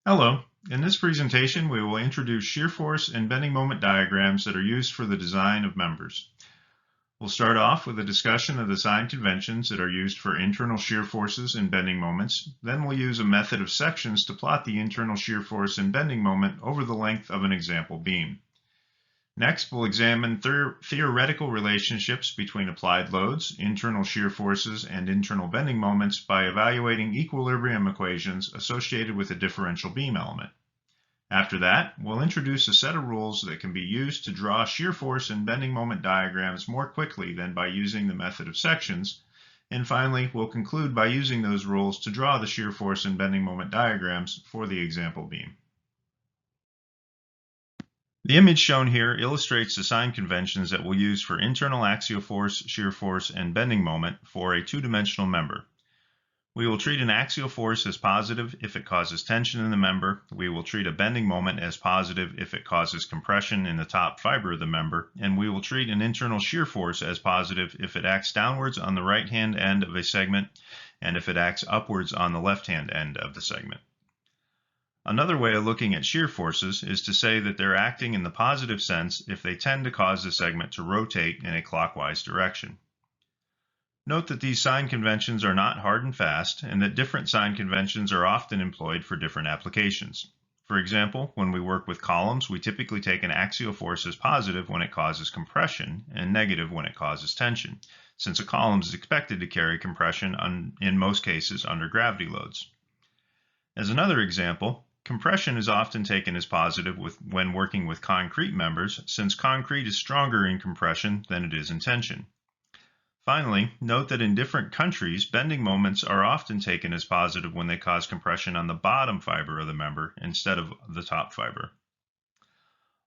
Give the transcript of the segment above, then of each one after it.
Hello. In this presentation, we will introduce shear force and bending moment diagrams that are used for the design of members. We'll start off with a discussion of the sign conventions that are used for internal shear forces and bending moments. Then we'll use a method of sections to plot the internal shear force and bending moment over the length of an example beam. Next, we'll examine theoretical relationships between applied loads, internal shear forces, and internal bending moments by evaluating equilibrium equations associated with a differential beam element. After that, we'll introduce a set of rules that can be used to draw shear force and bending moment diagrams more quickly than by using the method of sections. And finally, we'll conclude by using those rules to draw the shear force and bending moment diagrams for the example beam. The image shown here illustrates the sign conventions that we'll use for internal axial force, shear force, and bending moment for a two-dimensional member. We will treat an axial force as positive if it causes tension in the member. We will treat a bending moment as positive if it causes compression in the top fiber of the member. And we will treat an internal shear force as positive if it acts downwards on the right-hand end of a segment and if it acts upwards on the left-hand end of the segment. Another way of looking at shear forces is to say that they're acting in the positive sense if they tend to cause the segment to rotate in a clockwise direction. Note that these sign conventions are not hard and fast, and that different sign conventions are often employed for different applications. For example, when we work with columns, we typically take an axial force as positive when it causes compression and negative when it causes tension, since a column is expected to carry compression in most cases under gravity loads. As another example, compression is often taken as positive when working with concrete members, since concrete is stronger in compression than it is in tension. Finally, note that in different countries, bending moments are often taken as positive when they cause compression on the bottom fiber of the member instead of the top fiber.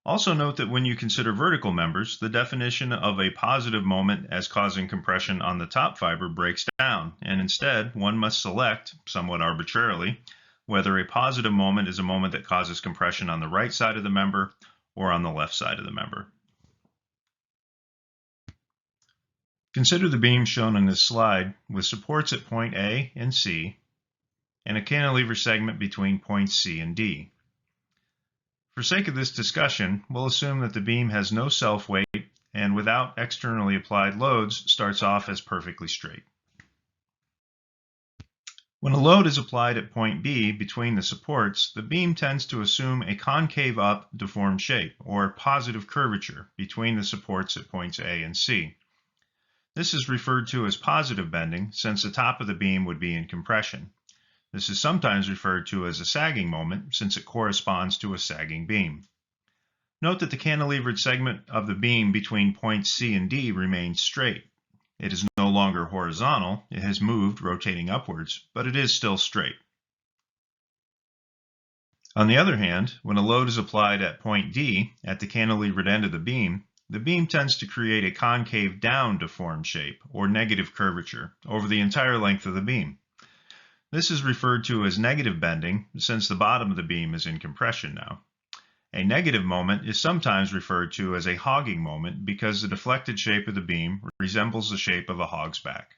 Also note that when you consider vertical members, the definition of a positive moment as causing compression on the top fiber breaks down, and instead one must select, somewhat arbitrarily, whether a positive moment is a moment that causes compression on the right side of the member or on the left side of the member. Consider the beam shown on this slide with supports at point A and C and a cantilever segment between points C and D. For sake of this discussion, we'll assume that the beam has no self-weight and without externally applied loads starts off as perfectly straight. When a load is applied at point B between the supports, the beam tends to assume a concave up deformed shape, or positive curvature, between the supports at points A and C. This is referred to as positive bending, since the top of the beam would be in compression. This is sometimes referred to as a sagging moment, since it corresponds to a sagging beam. Note that the cantilevered segment of the beam between points C and D remains straight. It is no longer horizontal, it has moved, rotating upwards, but it is still straight. On the other hand, when a load is applied at point D, at the cantilevered end of the beam tends to create a concave down deformed shape, or negative curvature, over the entire length of the beam. This is referred to as negative bending, since the bottom of the beam is in compression now. A negative moment is sometimes referred to as a hogging moment because the deflected shape of the beam resembles the shape of a hog's back.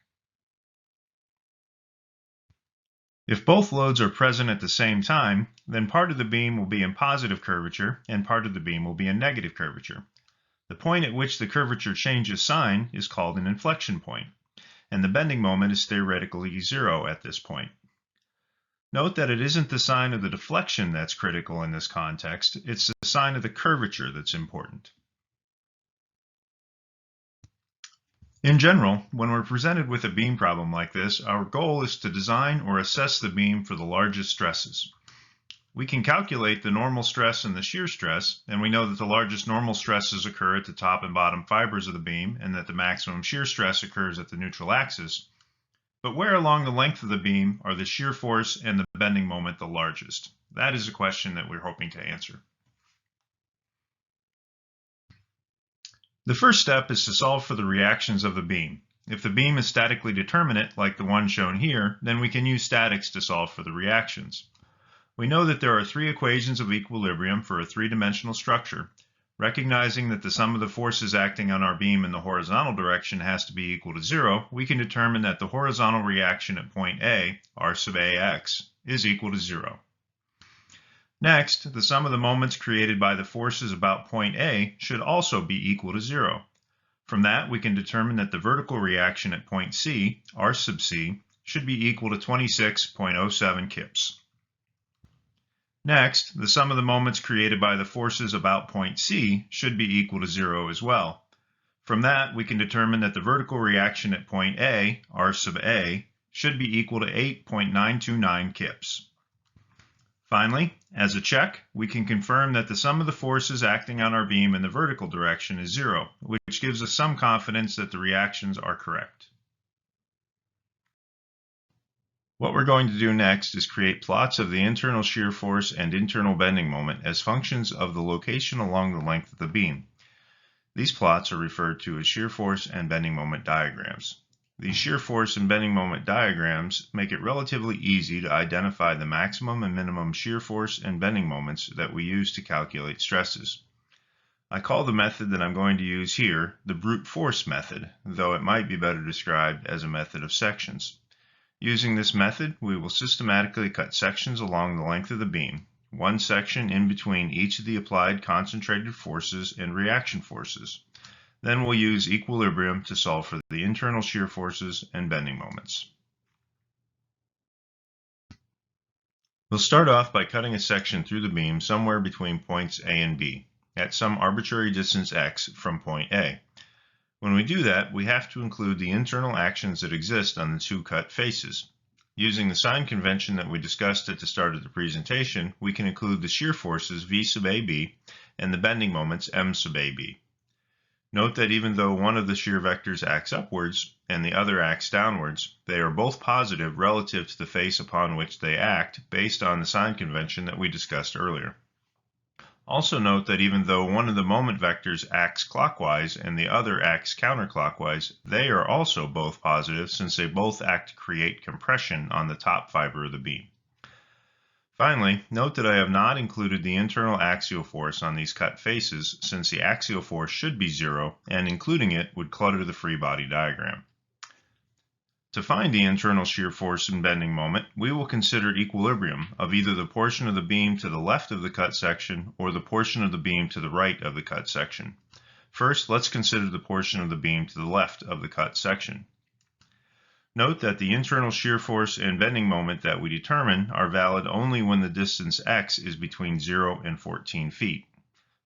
If both loads are present at the same time, then part of the beam will be in positive curvature and part of the beam will be in negative curvature. The point at which the curvature changes sign is called an inflection point, and the bending moment is theoretically zero at this point. Note that it isn't the sign of the deflection that's critical in this context, it's the sign of the curvature that's important. In general, when we're presented with a beam problem like this, our goal is to design or assess the beam for the largest stresses. We can calculate the normal stress and the shear stress, and we know that the largest normal stresses occur at the top and bottom fibers of the beam, and that the maximum shear stress occurs at the neutral axis. But where along the length of the beam are the shear force and the bending moment the largest? That is a question that we're hoping to answer. The first step is to solve for the reactions of the beam. If the beam is statically determinate, like the one shown here, then we can use statics to solve for the reactions. We know that there are three equations of equilibrium for a three-dimensional structure. Recognizing that the sum of the forces acting on our beam in the horizontal direction has to be equal to 0, we can determine that the horizontal reaction at point A, R sub AX, is equal to 0. Next, the sum of the moments created by the forces about point A should also be equal to 0. From that, we can determine that the vertical reaction at point C, R sub C, should be equal to 26.07 kips. Next, the sum of the moments created by the forces about point C should be equal to 0 as well. From that, we can determine that the vertical reaction at point A, R sub A, should be equal to 8.929 kips. Finally, as a check, we can confirm that the sum of the forces acting on our beam in the vertical direction is 0, which gives us some confidence that the reactions are correct. What we're going to do next is create plots of the internal shear force and internal bending moment as functions of the location along the length of the beam. These plots are referred to as shear force and bending moment diagrams. These shear force and bending moment diagrams make it relatively easy to identify the maximum and minimum shear force and bending moments that we use to calculate stresses. I call the method that I'm going to use here the brute force method, though it might be better described as a method of sections. Using this method, we will systematically cut sections along the length of the beam, one section in between each of the applied concentrated forces and reaction forces. Then we'll use equilibrium to solve for the internal shear forces and bending moments. We'll start off by cutting a section through the beam somewhere between points A and B, at some arbitrary distance x from point A. When we do that, we have to include the internal actions that exist on the two cut faces. Using the sign convention that we discussed at the start of the presentation, we can include the shear forces V sub AB and the bending moments M sub AB. Note that even though one of the shear vectors acts upwards and the other acts downwards, they are both positive relative to the face upon which they act based on the sign convention that we discussed earlier. Also note that even though one of the moment vectors acts clockwise and the other acts counterclockwise, they are also both positive since they both act to create compression on the top fiber of the beam. Finally, note that I have not included the internal axial force on these cut faces since the axial force should be 0 and including it would clutter the free body diagram. To find the internal shear force and bending moment, we will consider equilibrium of either the portion of the beam to the left of the cut section or the portion of the beam to the right of the cut section. First, let's consider the portion of the beam to the left of the cut section. Note that the internal shear force and bending moment that we determine are valid only when the distance x is between 0 and 14 feet.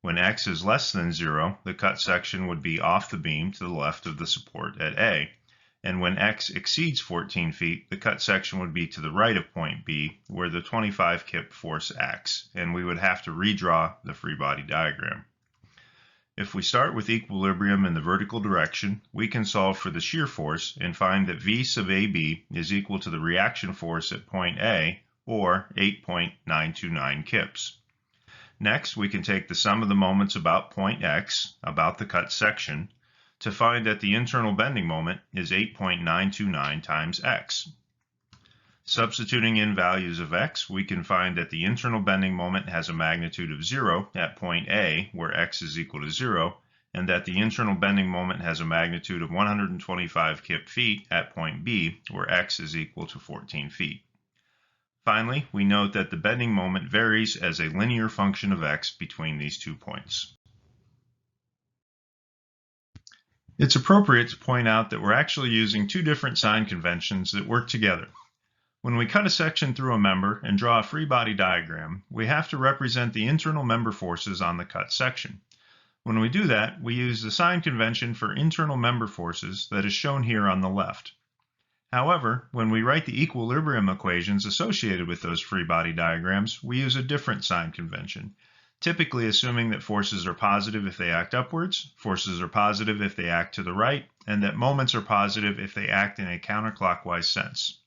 When x is less than 0, the cut section would be off the beam to the left of the support at A, and when x exceeds 14 feet, the cut section would be to the right of point B, where the 25 kip force acts, and we would have to redraw the free body diagram. If we start with equilibrium in the vertical direction, we can solve for the shear force and find that V sub AB is equal to the reaction force at point A, or 8.929 kips. Next, we can take the sum of the moments about point X, about the cut section, to find that the internal bending moment is 8.929 times X. Substituting in values of x, we can find that the internal bending moment has a magnitude of 0 at point A, where x is equal to 0, and that the internal bending moment has a magnitude of 125 kip feet at point B, where x is equal to 14 feet. Finally, we note that the bending moment varies as a linear function of x between these 2 points. It's appropriate to point out that we're actually using two different sign conventions that work together. When we cut a section through a member and draw a free body diagram, we have to represent the internal member forces on the cut section. When we do that, we use the sign convention for internal member forces that is shown here on the left. However, when we write the equilibrium equations associated with those free body diagrams, we use a different sign convention, typically assuming that forces are positive if they act upwards, forces are positive if they act to the right, and that moments are positive if they act in a counterclockwise sense.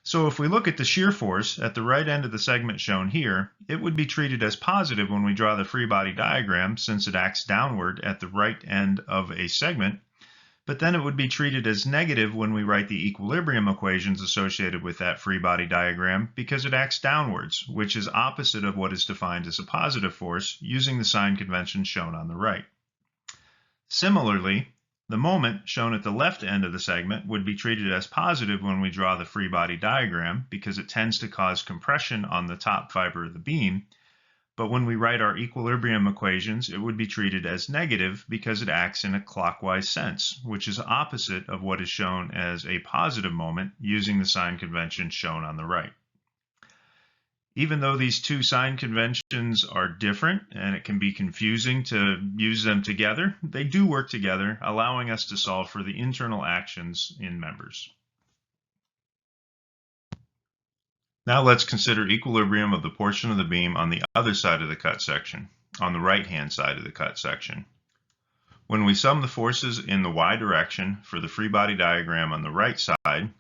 So if we look at the shear force at the right end of the segment shown here, it would be treated as positive when we draw the free body diagram since it acts downward at the right end of a segment, but then it would be treated as negative when we write the equilibrium equations associated with that free body diagram because it acts downwards, which is opposite of what is defined as a positive force using the sign convention shown on the right. Similarly, The moment shown at the left end of the segment would be treated as positive when we draw the free body diagram because it tends to cause compression on the top fiber of the beam, but when we write our equilibrium equations, it would be treated as negative because it acts in a clockwise sense, which is opposite of what is shown as a positive moment using the sign convention shown on the right. Even though these two sign conventions are different and it can be confusing to use them together, they do work together, allowing us to solve for the internal actions in members. Now let's consider equilibrium of the portion of the beam on the other side of the cut section, on the right-hand side of the cut section. When we sum the forces in the y direction for the free body diagram on the right side,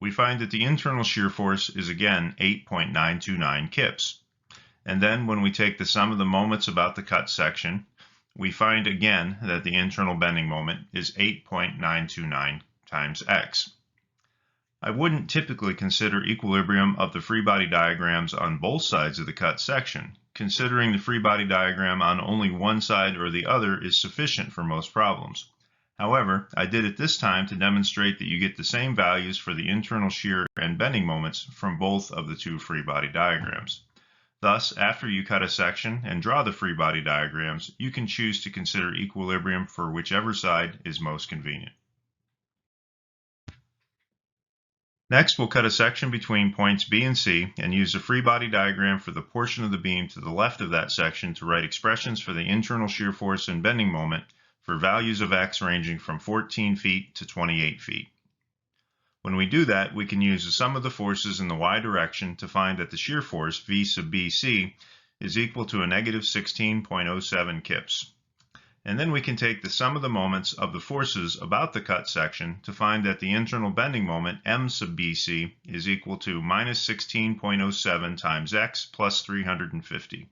we find that the internal shear force is again 8.929 kips. And then when we take the sum of the moments about the cut section, we find again that the internal bending moment is 8.929 times x. I wouldn't typically consider equilibrium of the free body diagrams on both sides of the cut section. Considering the free body diagram on only one side or the other is sufficient for most problems. However, I did it this time to demonstrate that you get the same values for the internal shear and bending moments from both of the two free body diagrams. Thus, after you cut a section and draw the free body diagrams, you can choose to consider equilibrium for whichever side is most convenient. Next, we'll cut a section between points B and C and use the free body diagram for the portion of the beam to the left of that section to write expressions for the internal shear force and bending moment for values of x ranging from 14 feet to 28 feet. When we do that, we can use the sum of the forces in the y direction to find that the shear force, V sub BC, is equal to a negative 16.07 kips. And then we can take the sum of the moments of the forces about the cut section to find that the internal bending moment, M sub BC, is equal to minus 16.07 times x plus 350.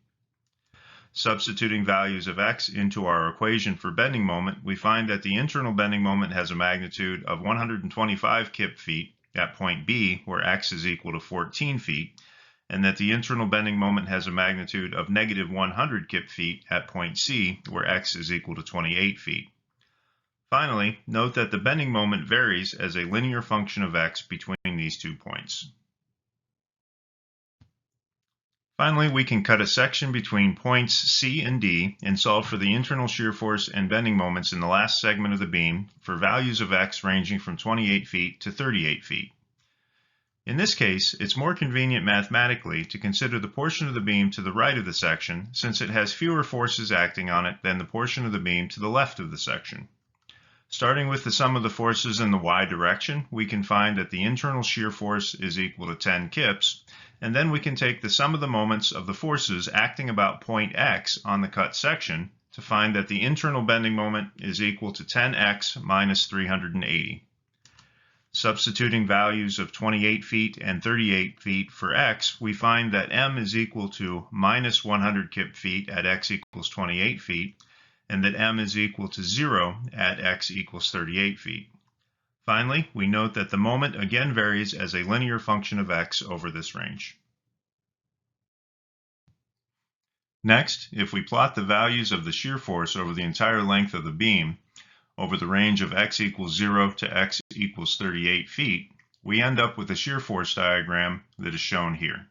Substituting values of x into our equation for bending moment, we find that the internal bending moment has a magnitude of 125 kip feet at point B, where x is equal to 14 feet, and that the internal bending moment has a magnitude of negative 100 kip feet at point C, where x is equal to 28 feet. Finally, note that the bending moment varies as a linear function of x between these 2 points. Finally, we can cut a section between points C and D and solve for the internal shear force and bending moments in the last segment of the beam for values of x ranging from 28 feet to 38 feet. In this case, it's more convenient mathematically to consider the portion of the beam to the right of the section since it has fewer forces acting on it than the portion of the beam to the left of the section. Starting with the sum of the forces in the y direction, we can find that the internal shear force is equal to 10 kips, and then we can take the sum of the moments of the forces acting about point x on the cut section to find that the internal bending moment is equal to 10x minus 380. Substituting values of 28 feet and 38 feet for x, we find that m is equal to minus 100 kip feet at x equals 28 feet, and that m is equal to 0 at x equals 38 feet. Finally, we note that the moment again varies as a linear function of x over this range. Next, if we plot the values of the shear force over the entire length of the beam over the range of x equals 0 to x equals 38 feet, we end up with a shear force diagram that is shown here.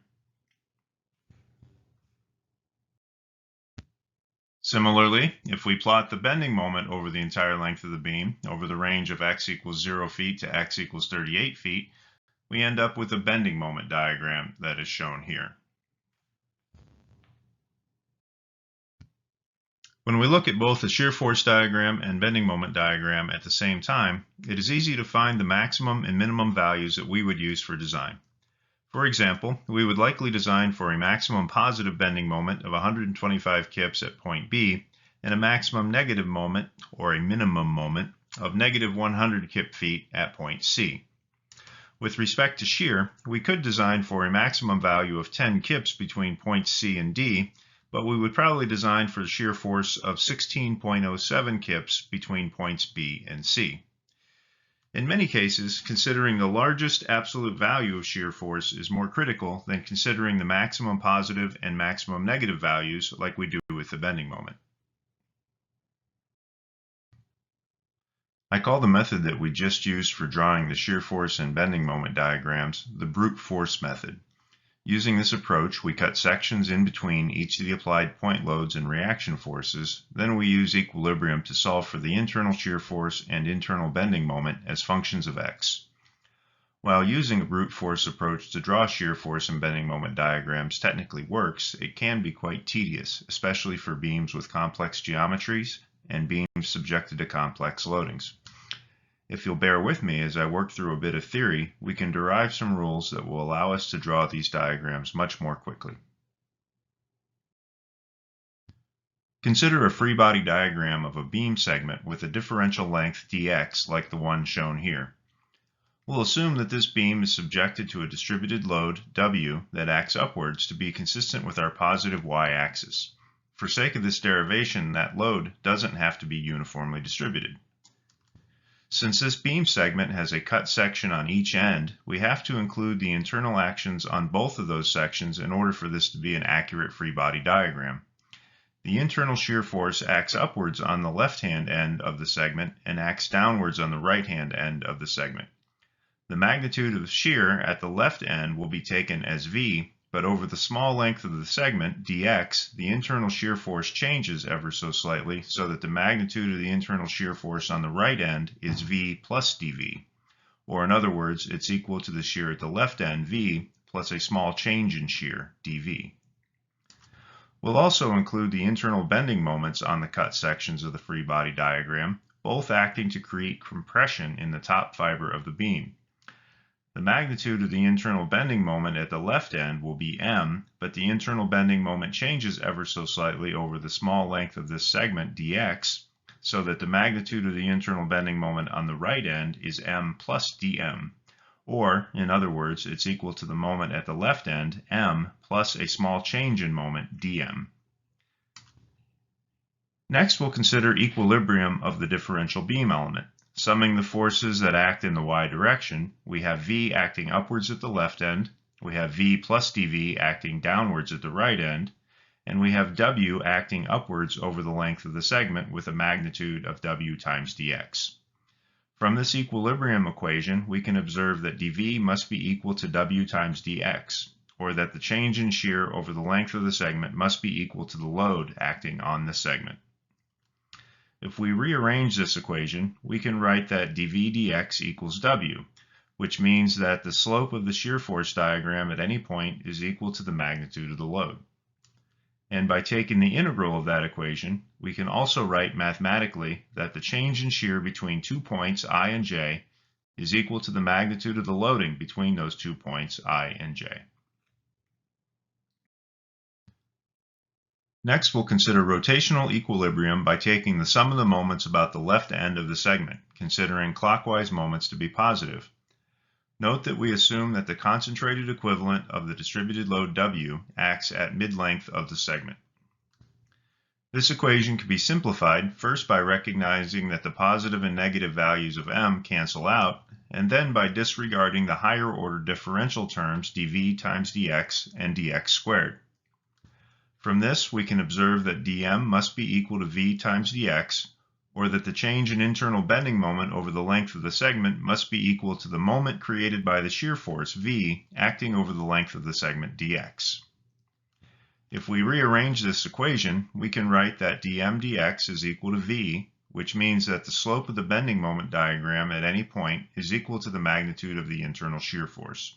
Similarly, if we plot the bending moment over the entire length of the beam over the range of x equals 0 feet to x equals 38 feet, we end up with a bending moment diagram that is shown here. When we look at both the shear force diagram and bending moment diagram at the same time, it is easy to find the maximum and minimum values that we would use for design. For example, we would likely design for a maximum positive bending moment of 125 kips at point B and a maximum negative moment, or a minimum moment, of negative 100 kip feet at point C. With respect to shear, we could design for a maximum value of 10 kips between points C and D, but we would probably design for a shear force of 16.07 kips between points B and C. In many cases, considering the largest absolute value of shear force is more critical than considering the maximum positive and maximum negative values like we do with the bending moment. I call the method that we just used for drawing the shear force and bending moment diagrams the brute force method. Using this approach, we cut sections in between each of the applied point loads and reaction forces. Then we use equilibrium to solve for the internal shear force and internal bending moment as functions of x. While using a brute force approach to draw shear force and bending moment diagrams technically works, it can be quite tedious, especially for beams with complex geometries and beams subjected to complex loadings. If you'll bear with me as I work through a bit of theory, we can derive some rules that will allow us to draw these diagrams much more quickly. Consider a free body diagram of a beam segment with a differential length dx like the one shown here. We'll assume that this beam is subjected to a distributed load, W, that acts upwards to be consistent with our positive y-axis. For sake of this derivation, that load doesn't have to be uniformly distributed. Since this beam segment has a cut section on each end, we have to include the internal actions on both of those sections in order for this to be an accurate free body diagram. The internal shear force acts upwards on the left-hand end of the segment and acts downwards on the right-hand end of the segment. The magnitude of shear at the left end will be taken as V, but over the small length of the segment, dx, the internal shear force changes ever so slightly so that the magnitude of the internal shear force on the right end is V plus dV. Or in other words, it's equal to the shear at the left end, V, plus a small change in shear, dV. We'll also include the internal bending moments on the cut sections of the free body diagram, both acting to create compression in the top fiber of the beam. The magnitude of the internal bending moment at the left end will be m, but the internal bending moment changes ever so slightly over the small length of this segment, dx, so that the magnitude of the internal bending moment on the right end is m plus dm. Or, in other words, it's equal to the moment at the left end, m, plus a small change in moment, dm. Next, we'll consider equilibrium of the differential beam element. Summing the forces that act in the y direction, we have V acting upwards at the left end, we have V plus dV acting downwards at the right end, and we have W acting upwards over the length of the segment with a magnitude of W times dx. From this equilibrium equation, we can observe that dV must be equal to W times dx, or that the change in shear over the length of the segment must be equal to the load acting on the segment. If we rearrange this equation, we can write that dV dx equals W, which means that the slope of the shear force diagram at any point is equal to the magnitude of the load. And by taking the integral of that equation, we can also write mathematically that the change in shear between 2 points I and j is equal to the magnitude of the loading between those 2 points I and j. Next, we'll consider rotational equilibrium by taking the sum of the moments about the left end of the segment, considering clockwise moments to be positive. Note that we assume that the concentrated equivalent of the distributed load W acts at mid-length of the segment. This equation can be simplified first by recognizing that the positive and negative values of m cancel out, and then by disregarding the higher order differential terms dV times dx and dx squared. From this, we can observe that dm must be equal to v times dx, or that the change in internal bending moment over the length of the segment must be equal to the moment created by the shear force, V, acting over the length of the segment, dx. If we rearrange this equation, we can write that dm dx is equal to V, which means that the slope of the bending moment diagram at any point is equal to the magnitude of the internal shear force.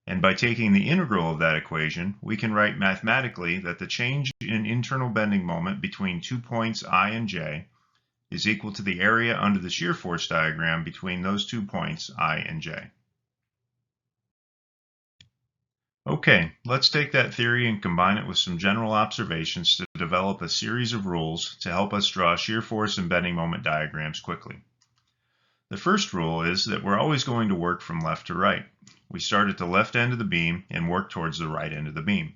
And by taking the integral of that equation, we can write mathematically that the change in internal bending moment between 2 points I and j is equal to the area under the shear force diagram between those 2 points I and j. Okay, let's take that theory and combine it with some general observations to develop a series of rules to help us draw shear force and bending moment diagrams quickly. The first rule is that we're always going to work from left to right. We start at the left end of the beam and work towards the right end of the beam.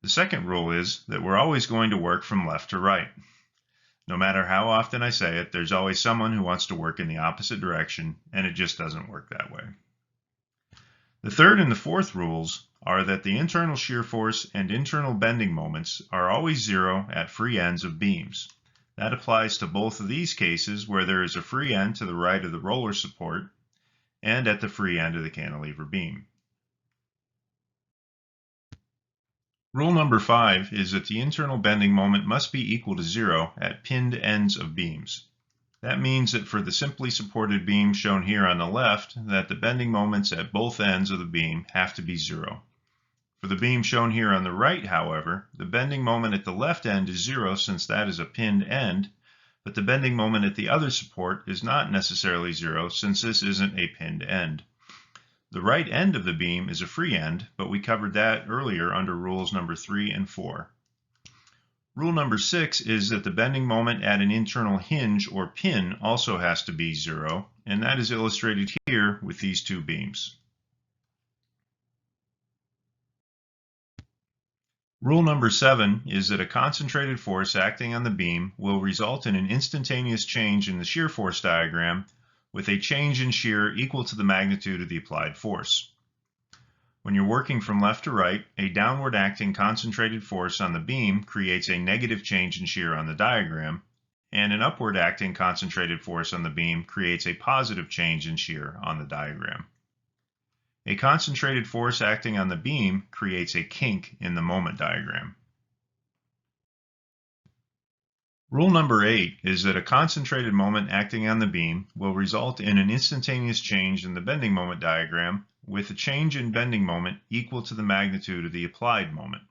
The second rule is that we're always going to work from left to right. No matter how often I say it, there's always someone who wants to work in the opposite direction, and it just doesn't work that way. The third and the fourth rules are that the internal shear force and internal bending moments are always zero at free ends of beams. That applies to both of these cases where there is a free end to the right of the roller support and at the free end of the cantilever beam. Rule number 5 is that the internal bending moment must be equal to 0 at pinned ends of beams. That means that for the simply supported beam shown here on the left, that the bending moments at both ends of the beam have to be 0. For the beam shown here on the right, however, the bending moment at the left end is 0 since that is a pinned end, but the bending moment at the other support is not necessarily 0 since this isn't a pinned end. The right end of the beam is a free end, but we covered that earlier under rules number 3 and 4. Rule number 6 is that the bending moment at an internal hinge or pin also has to be 0, and that is illustrated here with these two beams. Rule number 7 is that a concentrated force acting on the beam will result in an instantaneous change in the shear force diagram with a change in shear equal to the magnitude of the applied force. When you're working from left to right, a downward acting concentrated force on the beam creates a negative change in shear on the diagram, and an upward acting concentrated force on the beam creates a positive change in shear on the diagram. A concentrated force acting on the beam creates a kink in the moment diagram. Rule number 8 is that a concentrated moment acting on the beam will result in an instantaneous change in the bending moment diagram with a change in bending moment equal to the magnitude of the applied moment.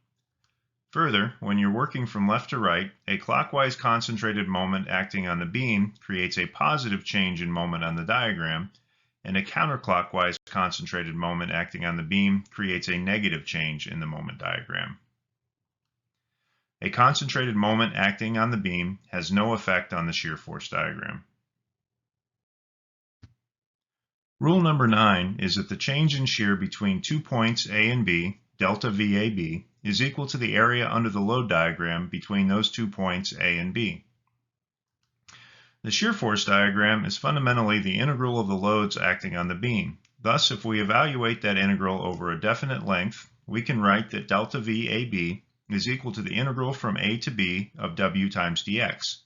Further, when you're working from left to right, a clockwise concentrated moment acting on the beam creates a positive change in moment on the diagram, and a counterclockwise concentrated moment acting on the beam creates a negative change in the moment diagram. A concentrated moment acting on the beam has no effect on the shear force diagram. Rule number 9 is that the change in shear between 2 points A and B, delta VAB, is equal to the area under the load diagram between those 2 points A and B. The shear force diagram is fundamentally the integral of the loads acting on the beam. Thus, if we evaluate that integral over a definite length, we can write that delta VAB is equal to the integral from A to B of W times dx.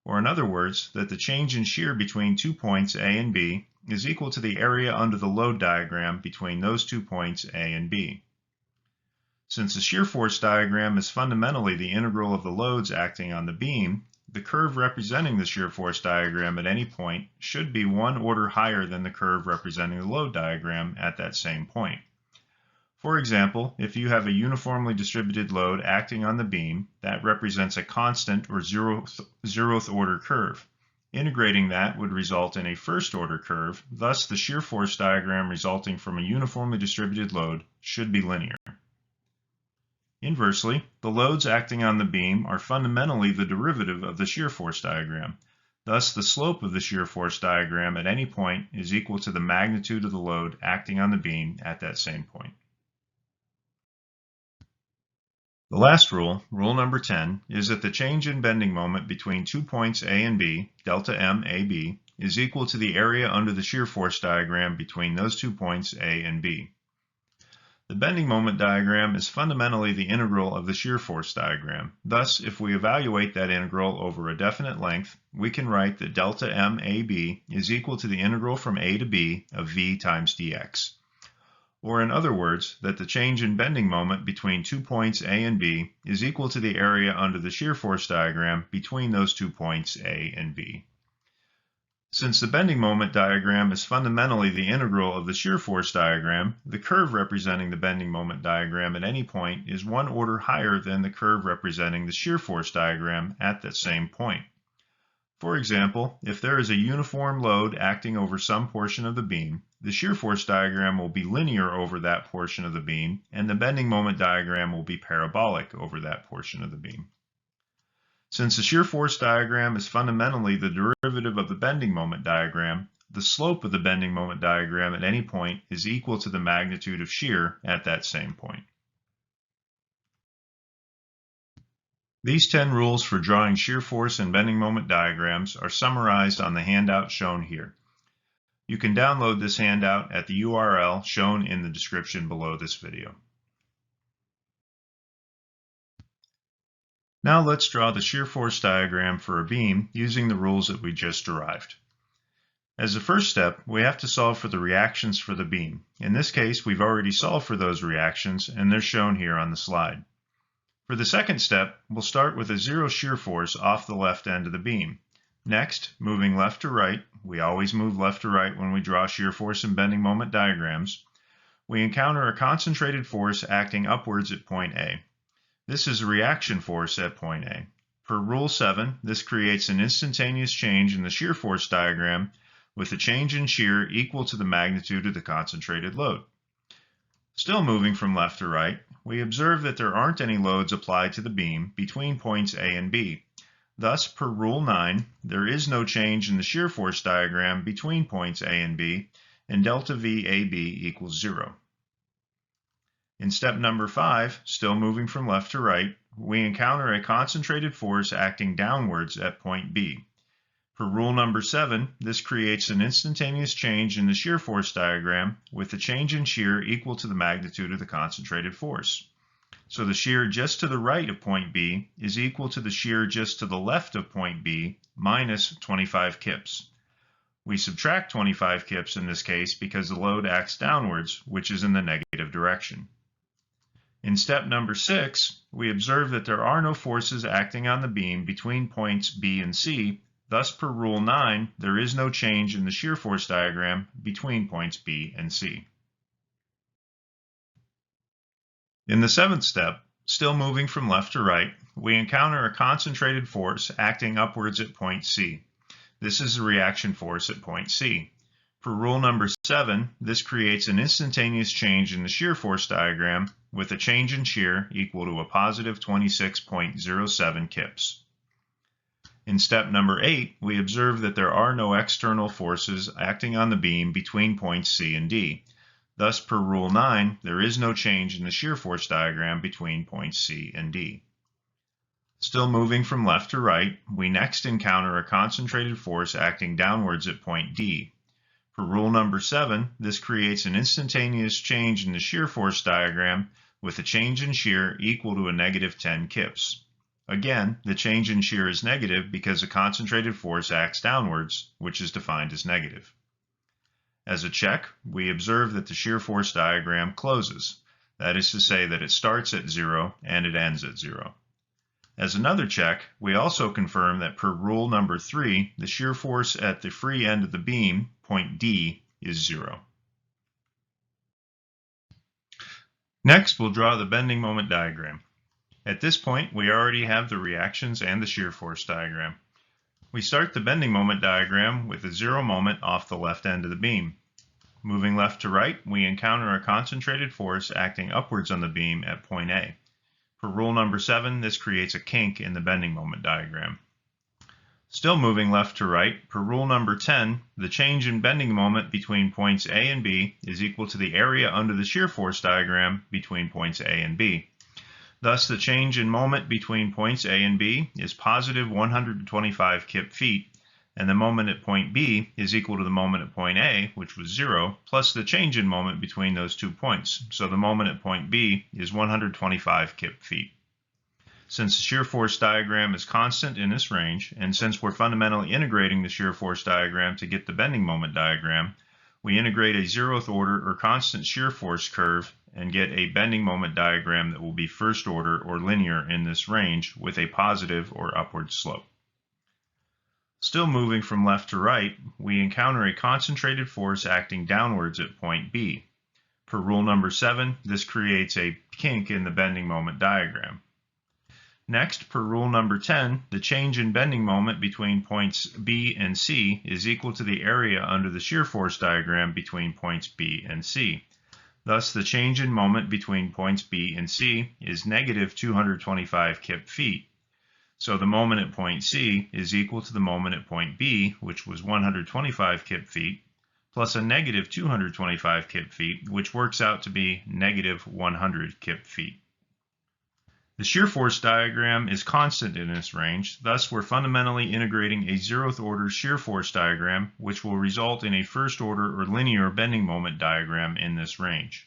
Or in other words, that the change in shear between 2 points A and B is equal to the area under the load diagram between those 2 points A and B. Since the shear force diagram is fundamentally the integral of the loads acting on the beam, the curve representing the shear force diagram at any point should be one order higher than the curve representing the load diagram at that same point. For example, if you have a uniformly distributed load acting on the beam, that represents a constant or zeroth order curve. Integrating that would result in a first order curve, thus the shear force diagram resulting from a uniformly distributed load should be linear. Inversely, the loads acting on the beam are fundamentally the derivative of the shear force diagram. Thus, the slope of the shear force diagram at any point is equal to the magnitude of the load acting on the beam at that same point. The last rule, rule number 10, is that the change in bending moment between 2 points A and B, delta M AB, is equal to the area under the shear force diagram between those 2 points A and B. The bending moment diagram is fundamentally the integral of the shear force diagram. Thus, if we evaluate that integral over a definite length, we can write that delta MAB is equal to the integral from A to B of V times dx. Or in other words, that the change in bending moment between 2 points A and B is equal to the area under the shear force diagram between those 2 points A and B. Since the bending moment diagram is fundamentally the integral of the shear force diagram, the curve representing the bending moment diagram at any point is one order higher than the curve representing the shear force diagram at that same point. For example, if there is a uniform load acting over some portion of the beam, the shear force diagram will be linear over that portion of the beam, and the bending moment diagram will be parabolic over that portion of the beam. Since the shear force diagram is fundamentally the derivative of the bending moment diagram, the slope of the bending moment diagram at any point is equal to the magnitude of shear at that same point. These 10 rules for drawing shear force and bending moment diagrams are summarized on the handout shown here. You can download this handout at the URL shown in the description below this video. Now let's draw the shear force diagram for a beam using the rules that we just derived. As a first step, we have to solve for the reactions for the beam. In this case, we've already solved for those reactions, and they're shown here on the slide. For the second step, we'll start with a zero shear force off the left end of the beam. Next, moving left to right, we always move left to right when we draw shear force and bending moment diagrams, we encounter a concentrated force acting upwards at point A. This is a reaction force at point A. Per Rule 7, this creates an instantaneous change in the shear force diagram with a change in shear equal to the magnitude of the concentrated load. Still moving from left to right, we observe that there aren't any loads applied to the beam between points A and B. Thus, per Rule 9, there is no change in the shear force diagram between points A and B, and delta V AB equals 0. In step number 5, still moving from left to right, we encounter a concentrated force acting downwards at point B. Per Rule number 7, this creates an instantaneous change in the shear force diagram with a change in shear equal to the magnitude of the concentrated force. So the shear just to the right of point B is equal to the shear just to the left of point B minus 25 kips. We subtract 25 kips in this case because the load acts downwards, which is in the negative direction. In step number 6, we observe that there are no forces acting on the beam between points B and C. Thus, per Rule 9, there is no change in the shear force diagram between points B and C. In the seventh step, still moving from left to right, we encounter a concentrated force acting upwards at point C. This is a reaction force at point C. Per Rule number 7, this creates an instantaneous change in the shear force diagram with a change in shear equal to a positive 26.07 kips. In step number 8, we observe that there are no external forces acting on the beam between points C and D. Thus, per Rule 9, there is no change in the shear force diagram between points C and D. Still moving from left to right, we next encounter a concentrated force acting downwards at point D. Per Rule number 7, this creates an instantaneous change in the shear force diagram with a change in shear equal to a negative 10 kips. Again, the change in shear is negative because a concentrated force acts downwards, which is defined as negative. As a check, we observe that the shear force diagram closes. That is to say that it starts at 0 and it ends at 0. As another check, we also confirm that per Rule number 3, the shear force at the free end of the beam, point D, is 0. Next, we'll draw the bending moment diagram. At this point, we already have the reactions and the shear force diagram. We start the bending moment diagram with a 0 moment off the left end of the beam. Moving left to right, we encounter a concentrated force acting upwards on the beam at point A. Per Rule number 7, this creates a kink in the bending moment diagram. Still moving left to right, per Rule number 10, the change in bending moment between points A and B is equal to the area under the shear force diagram between points A and B. Thus, the change in moment between points A and B is positive 125 kip feet, and the moment at point B is equal to the moment at point A, which was 0, plus the change in moment between those 2 points. So the moment at point B is 125 kip feet. Since the shear force diagram is constant in this range, and since we're fundamentally integrating the shear force diagram to get the bending moment diagram, we integrate a 0th order or constant shear force curve and get a bending moment diagram that will be first order or linear in this range with a positive or upward slope. Still moving from left to right, we encounter a concentrated force acting downwards at point B. Per Rule number 7, this creates a kink in the bending moment diagram. Next, per Rule number 10, the change in bending moment between points B and C is equal to the area under the shear force diagram between points B and C. Thus, the change in moment between points B and C is negative 225 kip feet. So the moment at point C is equal to the moment at point B, which was 125 kip feet, plus a negative 225 kip feet, which works out to be negative 100 kip feet. The shear force diagram is constant in this range, thus we're fundamentally integrating a 0th order shear force diagram, which will result in a first order or linear bending moment diagram in this range.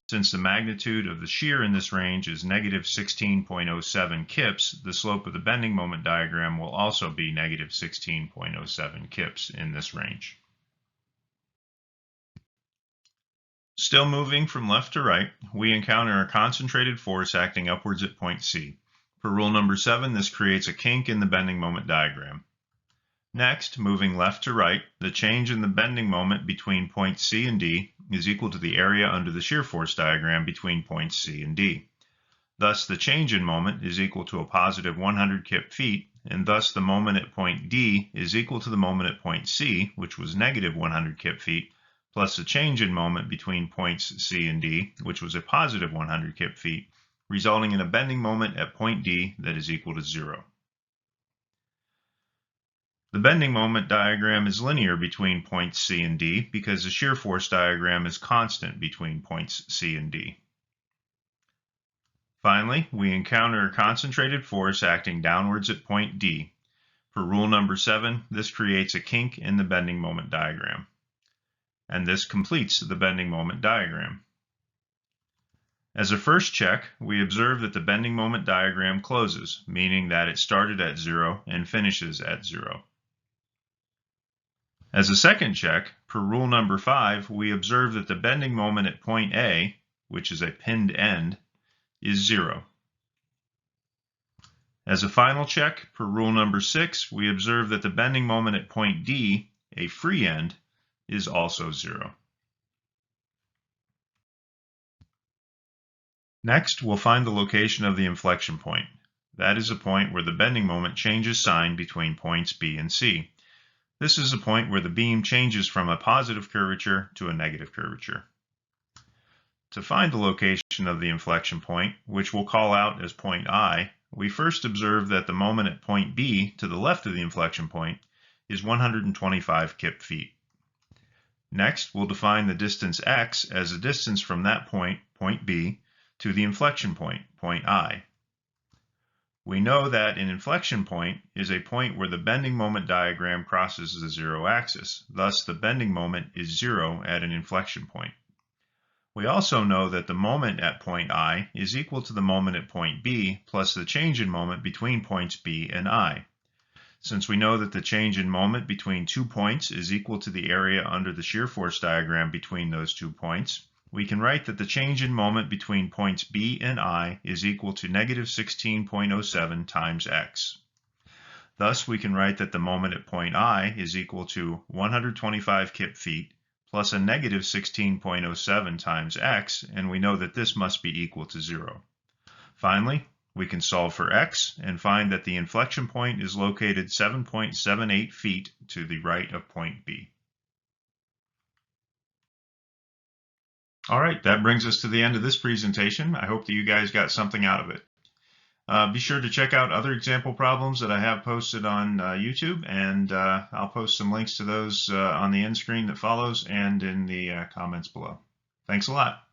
Since the magnitude of the shear in this range is negative 16.07 kips, the slope of the bending moment diagram will also be negative 16.07 kips in this range. Still moving from left to right, we encounter a concentrated force acting upwards at point C. Per rule number 7, this creates a kink in the bending moment diagram. Next, moving left to right, the change in the bending moment between points C and D is equal to the area under the shear force diagram between points C and D. Thus, the change in moment is equal to a positive 100 kip feet, and thus the moment at point D is equal to the moment at point C, which was negative 100 kip feet, plus the change in moment between points C and D, which was a positive 100 kip feet, resulting in a bending moment at point D that is equal to 0. The bending moment diagram is linear between points C and D because the shear force diagram is constant between points C and D. Finally, we encounter a concentrated force acting downwards at point D. Per rule number 7, this creates a kink in the bending moment diagram. And this completes the bending moment diagram. As a first check, we observe that the bending moment diagram closes, meaning that it started at 0 and finishes at 0. As a second check, per rule number 5, we observe that the bending moment at point A, which is a pinned end, is 0. As a final check, per rule number 6, we observe that the bending moment at point D, a free end, is also 0. Next, we'll find the location of the inflection point. That is a point where the bending moment changes sign between points B and C. This is a point where the beam changes from a positive curvature to a negative curvature. To find the location of the inflection point, which we'll call out as point I, we first observe that the moment at point B to the left of the inflection point is 125 kip feet. Next, we'll define the distance x as a distance from that point, point B, to the inflection point, point I. We know that an inflection point is a point where the bending moment diagram crosses the 0 axis. Thus, the bending moment is 0 at an inflection point. We also know that the moment at point I is equal to the moment at point B plus the change in moment between points B and I. Since we know that the change in moment between 2 points is equal to the area under the shear force diagram between those 2 points, we can write that the change in moment between points B and I is equal to negative 16.07 times x. Thus, we can write that the moment at point I is equal to 125 kip feet plus a negative 16.07 times x, and we know that this must be equal to 0. Finally, we can solve for x and find that the inflection point is located 7.78 feet to the right of point B. All right, that brings us to the end of this presentation. I hope that you guys got something out of it. Be sure to check out other example problems that I have posted on YouTube, and I'll post some links to those on the end screen that follows and in the comments below. Thanks a lot.